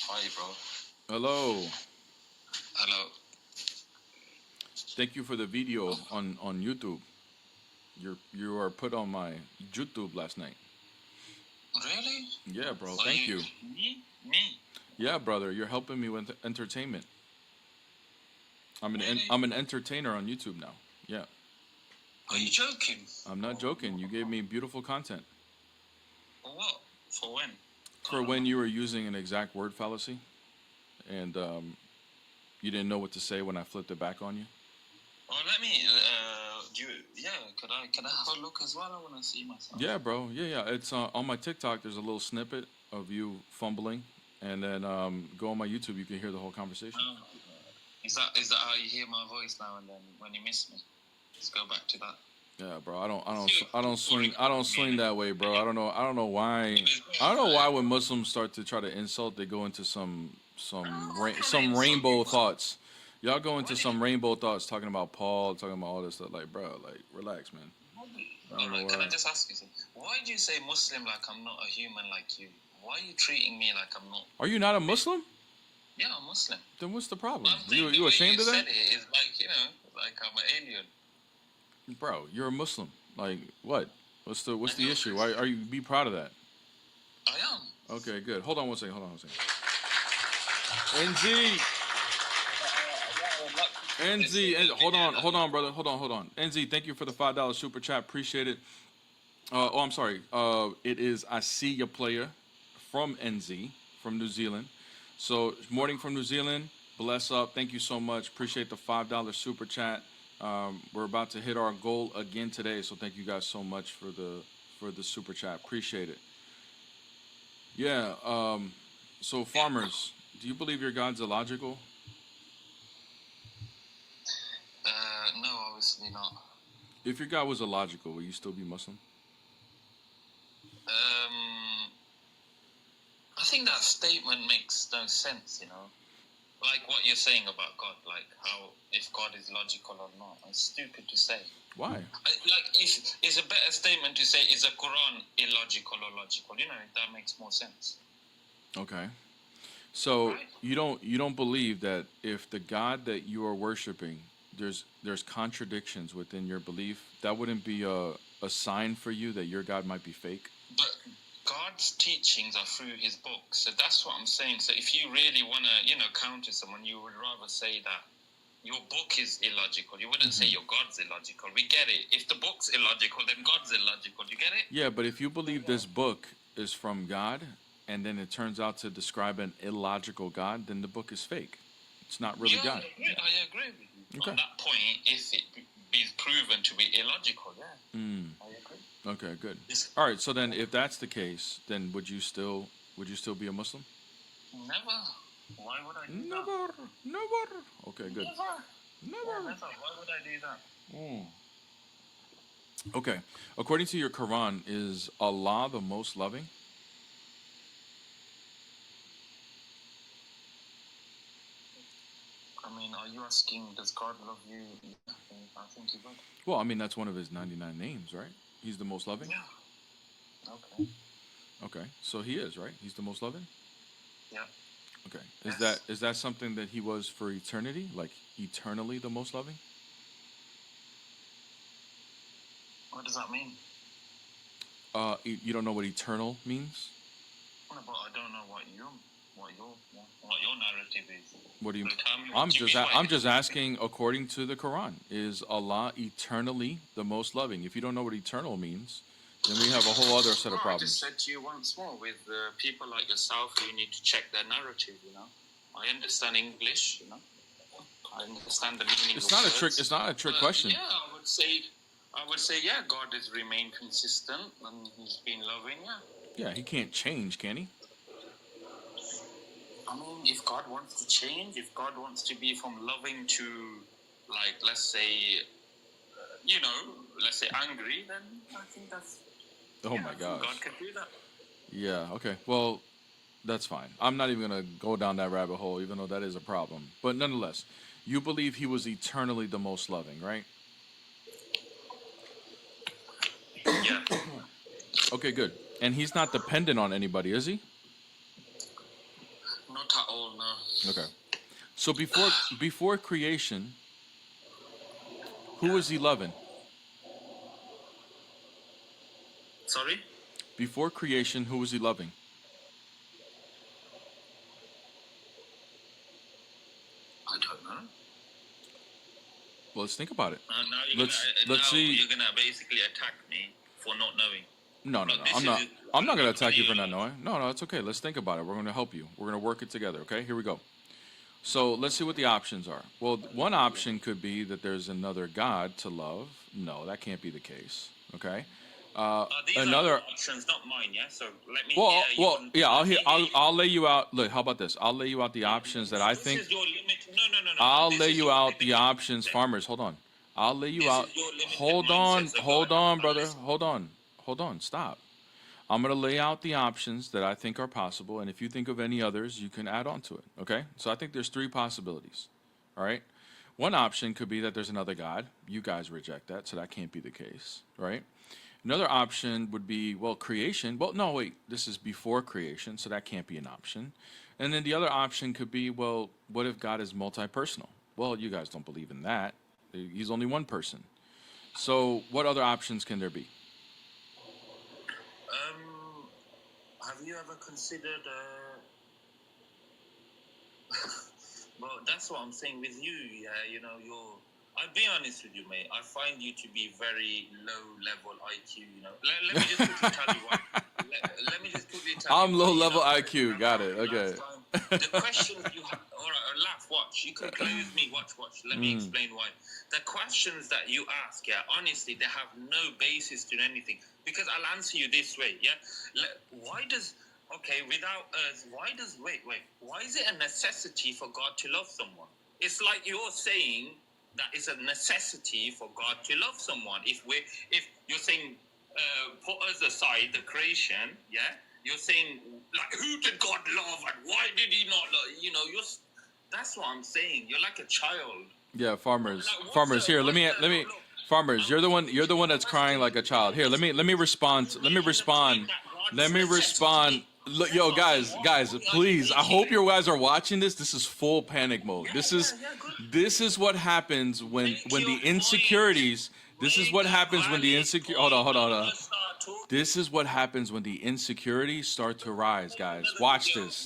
Hi, bro. Hello. Hello. Thank you for the video on YouTube. You are put on my YouTube last night. Really? Yeah, bro. Are Thank you. Me? Yeah, brother. You're helping me with entertainment. Really? I'm an entertainer on YouTube now. Yeah. Are you joking? I'm not joking. You gave me beautiful content. For what? For when? For when you were using an exact word fallacy, and you didn't know what to say when I flipped it back on you. Oh, let me. Could I have a look as well? I want to see myself. Yeah, bro. Yeah. It's on my TikTok. There's a little snippet of you fumbling, and then go on my YouTube. You can hear the whole conversation. Oh, is that how you hear my voice now and then when you miss me? Let's go back to that. Yeah, bro. I don't swing that way, bro. I don't know why. I don't know why when Muslims start to try to insult, they go into some rainbow thoughts. Y'all go into some rainbow thoughts, talking about Paul, talking about all this stuff. Like, bro, like, relax, man. All right, can I just ask you something? Why do you say Muslim like I'm not a human like you? Why are you treating me like I'm not? Are you not a Muslim? Yeah, I'm Muslim. Then what's the problem? You ashamed of that? Said it is like I'm an alien. Bro, you're a Muslim. Like, what? What's the issue? Why are you be proud of that? I am. Okay, good. Hold on one second. NZ. Hold on, brother. Hold on. NZ, thank you for the $5 super chat. Appreciate it. I'm sorry. It is I see your player from NZ, from New Zealand. So, morning from New Zealand. Bless up. Thank you so much. Appreciate the $5 super chat. We're about to hit our goal again today, so thank you guys so much for the super chat. Appreciate it. Yeah. So, farmers, do you believe your God's illogical? No, obviously not. If your God was illogical, will you still be Muslim? I think that statement makes no sense, Like what you're saying about God, like how if God is logical or not. It's stupid to say. Why? It's a better statement to say, is the Quran illogical or logical? That makes more sense. Okay. So right? you don't believe that if the God that you are worshiping, there's contradictions within your belief, that wouldn't be a sign for you that your God might be fake? But God's teachings are through his books. So that's what I'm saying. So if you really want to, counter someone, you would rather say that your book is illogical. You wouldn't say your God's illogical. We get it. If the book's illogical, then God's illogical. You get it? Yeah, but if you believe this book is from God, and then it turns out to describe an illogical God, then the book is fake. It's not really God. I agree with you. Okay. On that point, if it is proven to be illogical, I agree. Okay, good. All right, so then if that's the case, then would you still be a Muslim? Never. Why would I do that? Never. Okay, good. Never. Why would I do that? Okay. According to your Quran, is Allah the most loving? I mean, are you asking, does God love you? I think he would. Well, I mean, that's one of his 99 names, right? He's the most loving? Yeah. Okay. Okay, so he is, right? He's the most loving? Yeah. Okay. Is that something that he was for eternity? Like, eternally the most loving? What does that mean? You don't know what eternal means? No, but I don't know what your narrative is. What do you mean? I'm just asking according to the Quran. Is Allah eternally the most loving? If you don't know what eternal means, then we have a whole other set of problems. I just said to you once more, with people like yourself, you need to check their narrative, I understand English, I understand the meaning it's not words. It's not a trick question. Yeah, I would say, yeah, God has remained consistent and he's been loving, yeah. Yeah, he can't change, can he? I mean, if God wants to change, if God wants to be from loving to, like, let's say angry, then I think that's... Oh my gosh. God could do that. Yeah, okay. Well, that's fine. I'm not even going to go down that rabbit hole, even though that is a problem. But nonetheless, you believe he was eternally the most loving, right? Yeah. Okay, good. And he's not dependent on anybody, is he? No, not at all, no. Okay. So before creation, who was he loving? Sorry? Before creation, who was he loving? I don't know. Well, let's think about it. Now Let's see. You're gonna basically attack me for not knowing. No. I'm not gonna attack you for not knowing. No, it's okay. Let's think about it. We're gonna help you. We're gonna work it together. Okay, here we go. So let's see what the options are. Well, one option could be that there's another God to love. No, that can't be the case. Okay. These Another are options, not mine. Yeah. So let me. well, yeah. I'll lay you out. Look, how about this? I'll lay you out the options that I think. This is your limit. No. I'll lay you out the options, farmers. Hold on. I'll lay you out. Hold on, brother. Hold on. Stop. I'm gonna lay out the options that I think are possible, and if you think of any others, you can add on to it. Okay? So I think there's 3 possibilities. All right. One option could be that there's another God. You guys reject that, so that can't be the case, right? Another option would be, well, creation. Well, no, wait. This is before creation, so that can't be an option. And then the other option could be, well, what if God is multi-personal? Well, you guys don't believe in that. He's only one person. So what other options can there be? Have you ever considered? Well, that's what I'm saying with you. Yeah, I'll be honest with you, mate. I find you to be very low-level IQ. Let me just quickly tell you why. Let me just quickly tell you. I'm low-level IQ. Got it. Okay. The questions you have. All right, laugh. Watch. You can play with me. Watch. Let me explain why. The questions that you ask, yeah, honestly, they have no basis to anything. Because I'll answer you this way, yeah. Why is it a necessity for God to love someone? It's like you're saying that it's a necessity for God to love someone. If you're saying put us aside the creation, yeah, you're saying like who did God love and why did He not love? That's what I'm saying. You're like a child. Yeah, farmers. Here, let me. Farmers, you're the one that's crying like a child. Here, let me respond. Look, yo, guys, please. I hope you guys are watching this. This is full panic mode. This is what happens when the insecurities. This is what happens when the insecurity. Hold on. This is what happens when the insecurities start to rise, guys. Watch this.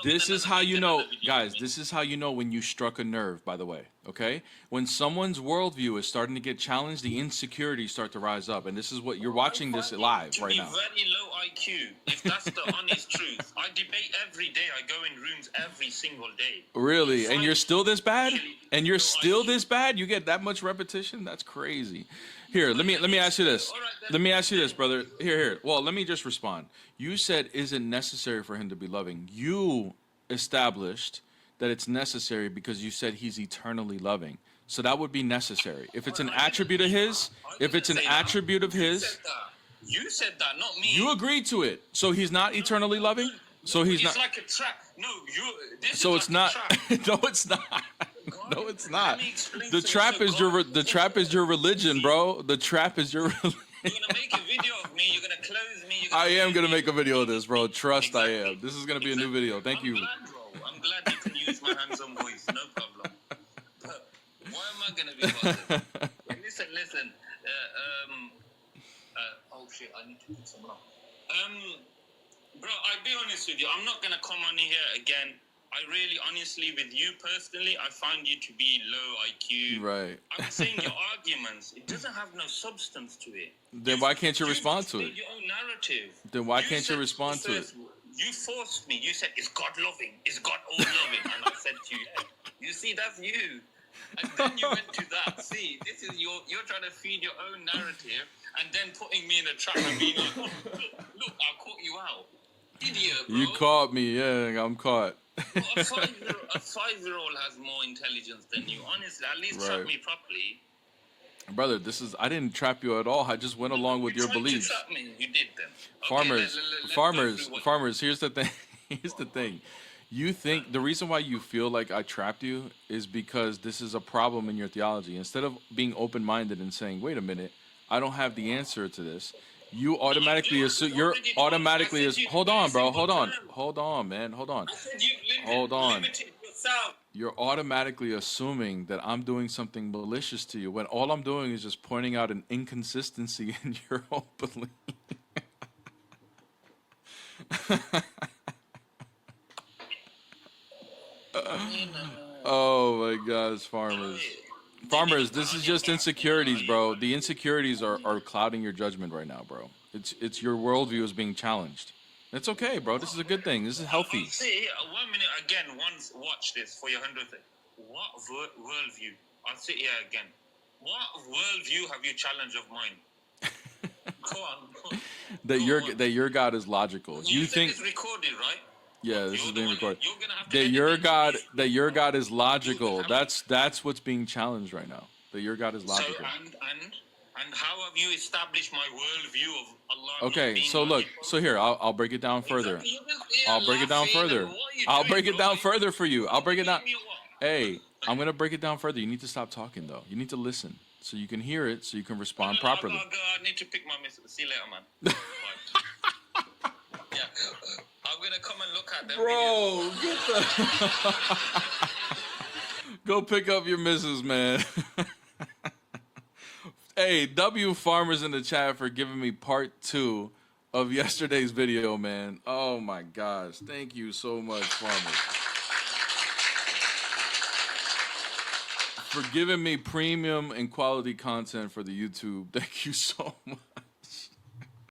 This is how you know, guys. This is how you know when you struck a nerve. By the way, okay. When someone's worldview is starting to get challenged, the insecurities start to rise up, and this is what you're watching this live right now. Very low IQ, if that's the honest truth. I debate every day. I go in rooms every single day. Really, and you're still this bad? And you're still this bad? You get that much repetition? That's crazy. Here, let me ask you this. Let me ask you this, brother. Here. Well, let me just respond. You said, is it necessary for him to be loving? You established that it's necessary because you said he's eternally loving. So that would be necessary. If it's an attribute of his, You said that, not me. You agreed to it. So he's not eternally loving? So he's not. It's like a trap. No, so it's not. No, it's not. No, it's not. The trap is your religion, bro. The trap is your religion. You're gonna make a video of me. You're gonna close me. I am gonna make a video of this, bro. Trust exactly. I am. This is gonna be a new video. Thank you. I'm glad you can use my handsome voice. No problem. But why am I gonna be bothered? Listen. Oh shit! I need to put someone up. Bro, I'll be honest with you. I'm not gonna come on here again. I really, honestly, with you personally, I find you to be low IQ. Right. I'm saying your arguments, it doesn't have no substance to it. Then why can't you respond to it? Your own narrative. Then why can't you respond to it? You forced me. You said, is God loving? Is God all loving? And I said to you, yeah. You see, that's you. And then you went to that. See, this is you're trying to feed your own narrative and then putting me in a trap and being like, look, I caught you out. Idiot, bro. You caught me. Yeah, I'm caught. Well, a 5-year-old has more intelligence than you. Honestly, at least trap me properly. Brother, I didn't trap you at all. I just went along with your beliefs. To trap me. You did then. Okay, farmers. Here's the thing. Here's the thing. You think the reason why you feel like I trapped you is because this is a problem in your theology. Instead of being open-minded and saying, "Wait a minute, I don't have the answer to this," You automatically assume What you're did you do? automatically I said hold very on, bro. simple Hold on. terms. Hold on, man. Hold on. I said you Hold on. limited yourself. You're automatically assuming that I'm doing something malicious to you when all I'm doing is just pointing out an inconsistency in your own belief. Oh my gosh, farmers. Farmers, this is just insecurities, bro. The insecurities are clouding your judgment right now, bro. It's your worldview is being challenged. It's okay, bro. This is a good thing. This is healthy. See, 1 minute again. Once watch this for your 100th. What worldview? I'll sit here again. What worldview have you challenged of mine? Go on. That your God is logical. You think it's recorded, right? yeah, this is being recorded. You're gonna have to That your God is logical. That's what's being challenged right now. That your God is logical. So and how have you established my worldview of Allah? Okay, so look, so here I'll break it down further. I'll break it down further. I'll break it down further for you. I'll break it down. Hey, I'm gonna break it down further. You need to stop talking though. You need to listen so you can hear it, so you can respond properly. I need to pick my miss. See you later, man. Yeah, I'm gonna come and look at them. Bro, go pick up your missus, man. Hey, W Farmers in the chat for giving me part 2 of yesterday's video, man. Oh my gosh. Thank you so much, Farmers. For giving me premium and quality content for the YouTube. Thank you so much.